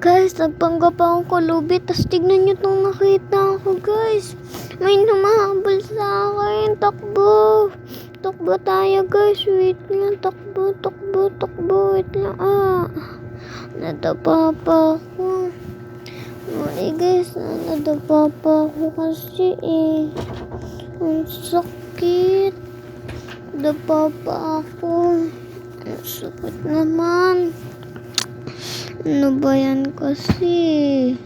Guys, nagpanggap akong kulubi. Tapos tignan nyo itong nakita ko, guys. May humahabol sa akin. Takbo. Takbo tayo, guys. Wait lang. Takbo, takbo, takbo. Wait lang. Nadapa pa ako. Ay, guys. Nadapa pa ako kasi ang sakit. Nadapa pa ako. Ang sakit naman. Ano ba yan kasi?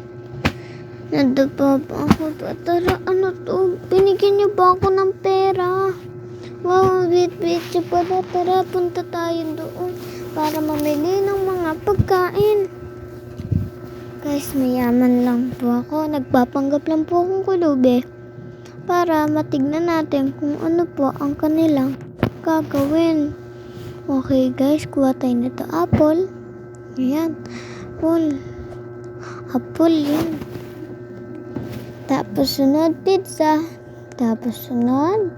Nadapa pa ako. Tara, ano to? Binigyan niyo ba ako ng pera? Wow, wait. Tara, punta tayo doon para mamili ng mga pagkain. Guys, mayaman lang po ako. Nagpapanggap lang po akong kulubi para matignan natin kung ano po ang kanilang gagawin. Okay guys, kuha tayo nito apple. Ayan. Apple yan. Tapos sunod pizza. Tapos sunod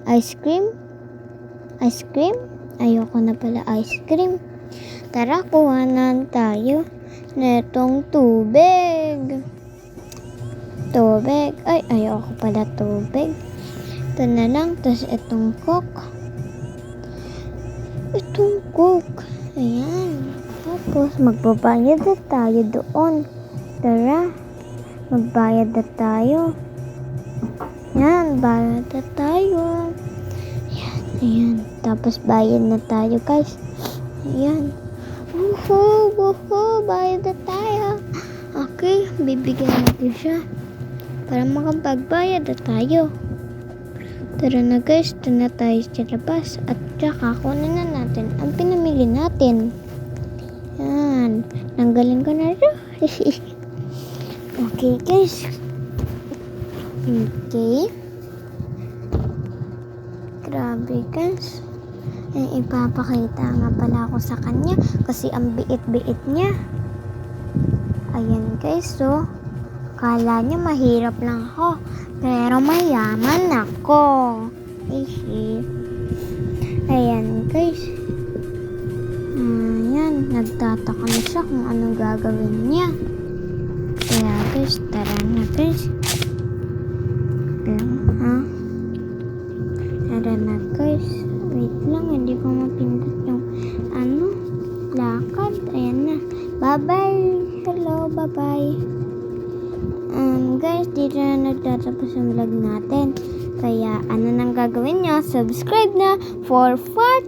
ice cream. Ayoko na pala ice cream. Tara, kuhanan tayo netong tubig. Ay, ayoko pala tubig. Ito na lang. Tapos itong coke. Ayan. Tapos magbabayad na tayo doon. Tara, magbayad na tayo. Yan, bayad na tayo. Ayan. Tapos bayad na tayo, guys. Ayan. Woohoo, bayad na tayo. Okay, bibigyan natin siya para makapagbayad na tayo. Tara na guys, ito na tayo sa labas at saka kunin na natin ang pinamili natin. Yan, nanggaling ko na rin. Okay guys. Okay. Grabe guys. Ipapakita nga pala ako sa kanya kasi ang biit-biit niya. Ayan guys, so kala niya mahirap lang ako. Pero mayaman ako. Ayan guys. Ayan. Nagtataka na siya kung anong gagawin niya. Kaya guys, tara na guys. Tara na guys. Wait lang, hindi ko mapindot yung lakad. Ayan na. Bye-bye. Hello, bye-bye. Guys, dito na nagtatapos ang vlog natin. Kaya, ano nang gagawin nyo? Subscribe na for part